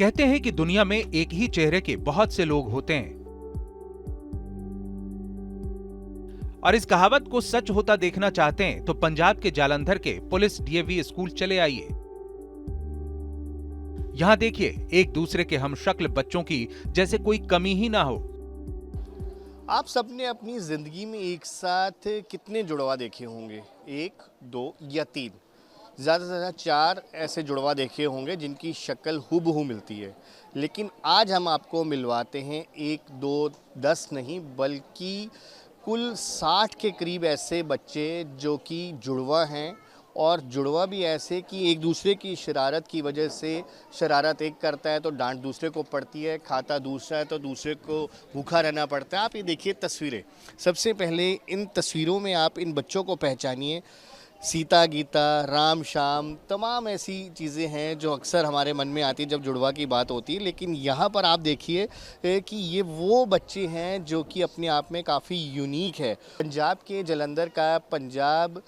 कहते हैं कि दुनिया में एक ही चेहरे के बहुत से लोग होते हैं और इस कहावत को सच होता देखना चाहते हैं तो पंजाब के जालंधर के पुलिस डीएवी स्कूल चले आइए। यहां देखिए एक दूसरे के हमशक्ल बच्चों की जैसे कोई कमी ही ना हो। आप सबने अपनी ज़िंदगी में एक साथ कितने जुड़वा देखे होंगे? 1, 2 या 3, ज़्यादा से ज़्यादा 4 ऐसे जुड़वा देखे होंगे जिनकी शक्ल हूबहू मिलती है। लेकिन आज हम आपको मिलवाते हैं 1, 2, 10 नहीं बल्कि कुल 60 के करीब ऐसे बच्चे जो कि जुड़वा हैं, और जुड़वा भी ऐसे कि एक दूसरे की शरारत की वजह से, शरारत एक करता है तो डांट दूसरे को पड़ती है, खाता दूसरा है तो दूसरे को भूखा रहना पड़ता है। आप ये देखिए तस्वीरें। सबसे पहले इन तस्वीरों में आप इन बच्चों को पहचानिए। सीता गीता, राम श्याम, तमाम ऐसी चीज़ें हैं जो अक्सर हमारे मन में आती है जब जुड़वा की बात होती है। लेकिन यहाँ पर आप देखिए कि ये वो बच्चे हैं जो कि अपने आप में काफ़ी यूनिक है। पंजाब के जालंधर का Punjab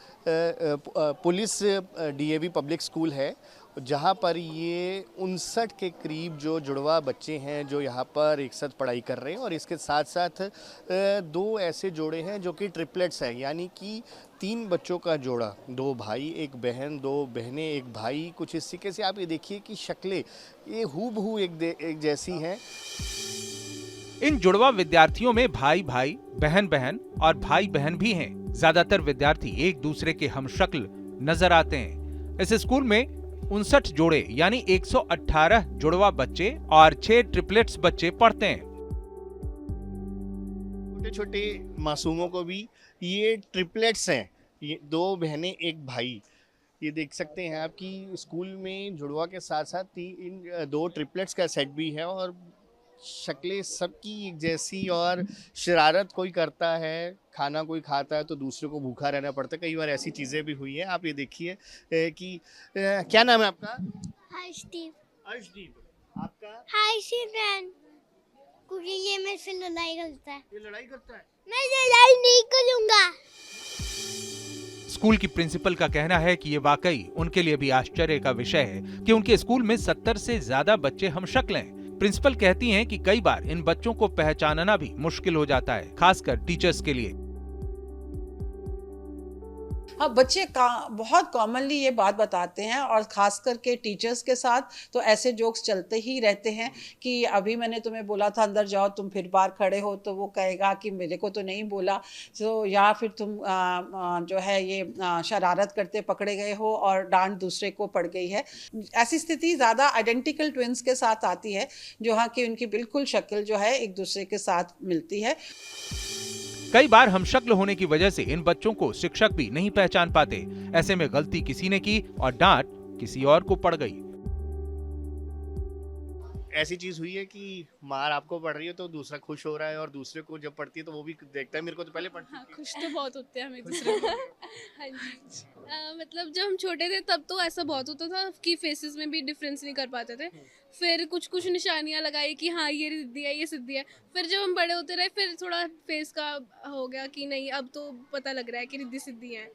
police DAV public school है, जहाँ पर ये 59 के करीब जो जुड़वा बच्चे हैं जो यहाँ पर एक साथ पढ़ाई कर रहे हैं। और इसके साथ साथ 2 ऐसे जोड़े हैं जो कि ट्रिपलेट्स हैं, यानी कि 3 बच्चों का जोड़ा, 2 भाई 1 बहन, 2 बहनें 1 भाई। कुछ इस तरीके से आप ये देखिए कि शक्लें ये हूबहू एक जैसी हैं। इन जुड़वा विद्यार्थियों में भाई भाई, बहन बहन और भाई बहन भी हैं। ज्यादातर विद्यार्थी एक दूसरे के हमशक्ल नजर आते हैं। इस स्कूल में 59 जोड़े यानी 118 जुड़वा बच्चे और 6 ट्रिपलेट्स बच्चे पढ़ते हैं। छोटे छोटे मासूमों को भी ये ट्रिपलेट्स हैं, ये 2 बहनें 1 भाई। ये देख सकते हैं आप कि स्कूल में जुड़वा के साथ साथ इन 2 ट्रिपलेट्स का सेट भी है, और शक्लें सबकी एक जैसी, और शरारत कोई करता है, खाना कोई खाता है तो दूसरे को भूखा रहना पड़ता है। कई बार ऐसी चीज़ें भी हुई हैं। आप ये देखिए कि क्या नाम है आपका? अर्शदीप। अर्शदीप। आपका? हाय सिमरन। क्योंकि ये मेरे से लड़ाई करता है। ये लड़ाई करता है? मैं लड़ाई नहीं करूंगा। स्कूल की प्रिंसिपल का कहना है कि ये वाकई उनके लिए भी आश्चर्य का विषय है कि उनके स्कूल में 70 से ज्यादा बच्चे हमशक्ल हैं। प्रिंसिपल कहती हैं कि कई बार इन बच्चों को पहचानना भी मुश्किल हो जाता है, खासकर टीचर्स के लिए। हाँ, बच्चे बहुत कॉमनली ये बात बताते हैं, और ख़ास करके टीचर्स के साथ तो ऐसे जोक्स चलते ही रहते हैं कि अभी मैंने तुम्हें बोला था अंदर जाओ, तुम फिर बाहर खड़े हो, तो वो कहेगा कि मेरे को तो नहीं बोला। तो या फिर तुम जो है ये शरारत करते पकड़े गए हो और डांट दूसरे को पड़ गई है। ऐसी स्थिति ज़्यादा आइडेंटिकल ट्विंस के साथ आती है, जो हाँ कि उनकी बिल्कुल शक्ल जो है एक दूसरे के साथ मिलती है। कई बार हमशक्ल होने की वजह से इन बच्चों को शिक्षक भी नहीं पहचान पाते। ऐसे में गलती किसी ने की और डांट किसी और को पड़ गई। ऐसी चीज हुई है कि मार आपको पड़ रही है तो दूसरा खुश हो रहा है, और दूसरे को जब पड़ती है तो वो भी देखता है मेरे को तो पहले पड़ती है। हाँ, खुश तो बहुत होते हैं हम एक दूसरे को। हाँ जी। मतलब जब हम छोटे थे तब तो ऐसा बहुत होता था कि फेसेस में भी डिफरेंस नहीं कर पाते थे। फिर कुछ कुछ निशानियां लगाई कि हाँ ये सिद्धि है, ये सिद्धि है। फिर जब हम बड़े होते रहे फिर थोड़ा फेस का हो गया कि नहीं, अब तो पता लग रहा है कि रिद्धि सिद्धि है।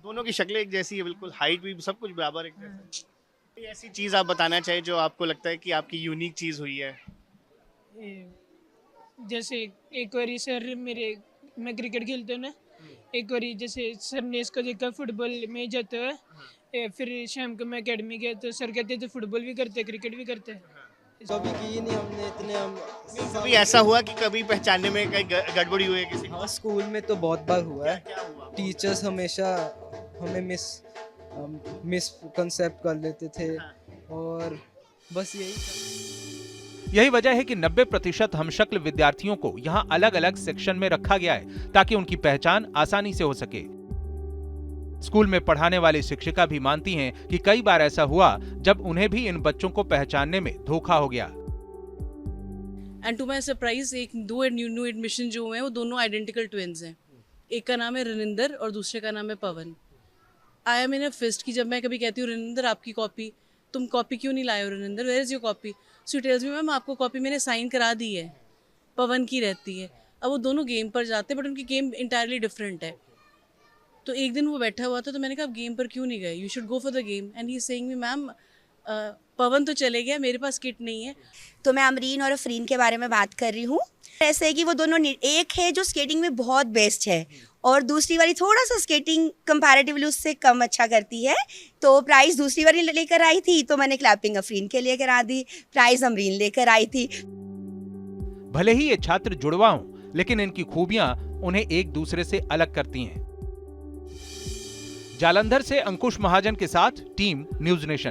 दोनों की शक्लें एक जैसी है, बिल्कुल हाइट भी सब कुछ बराबर एक जैसा। कोई ऐसी चीज आप बताना चाहिए जो आपको लगता है कि आपकी यूनिक चीज हुई है? जैसे एक बारी सर मैं क्रिकेट खेलता हूँ ना, एक बारी जैसे सर ने इसको देखा फुटबॉल में जाते हुए, फिर शाम को मैं अकेडमी गया तो सर कहते तो फुटबॉल भी करते क्रिकेट भी करते। कभी की नहीं हमने इतने हम कभी ऐसा हुआ कि कभी पहचानने में कहीं गड़बड़ी हुई है किसी को? हाँ, स्कूल में तो बहुत बार हुआ है। क्या हुआ? टीचर्स हमेशा हमें मिसकंसेप्ट कर लेते थे, और बस यही था। यही वजह है कि 90% हमशक्ल विद्यार्थियों को यहाँ अलग अलग सेक्शन में रखा गया है ताकि उनकी पहचान आसानी से हो सके। स्कूल में पढ़ाने वाली शिक्षिका भी मानती हैं कि कई बार ऐसा हुआ जब उन्हें भी इन बच्चों को पहचानने में धोखा हो गया। And to my surprise 2 new admission जो हुए हैं वो दोनों आइडेंटिकल ट्विंस हैं। एक का नाम है रनिंदर और दूसरे का नाम है पवन। I am in a fist कि जब मैं कभी कहती हूँ रनिंदर आपकी कॉपी, तुम कॉपी क्यों नहीं लाए हो Raninder, where is your copy? So tells me ma'am आपको कॉपी मैंने साइन करा दी है, पवन की रहती है। अब वो दोनों गेम पर जाते हैं बट उनकी गेम इंटायरली डिफरेंट है। तो एक दिन वो बैठा हुआ था तो मैंने कहा आप गेम पर क्यों नहीं गए, you should go for the game. And he is saying me ma'am Pavan तो चले गया, मेरे पास किट नहीं है। तो मैं अमरीन और अफरीन के बारे में बात कर रही हूँ। ऐसे है कि वो दोनों, एक है जो स्केटिंग में बहुत बेस्ट है और दूसरी वाली थोड़ा सा स्केटिंग कंपैरेटिवली उससे कम अच्छा करती है। तो प्राइस दूसरी वाली लेकर आई थी तो मैंने क्लैपिंग अफरीन के लिए करा दी, प्राइस अमरीन लेकर आई थी। भले ही ये छात्र जुड़वा हों, लेकिन इनकी खूबियां उन्हें एक दूसरे से अलग करती हैं। जालंधर से अंकुश महाजन के साथ टीम न्यूज़ नेशन।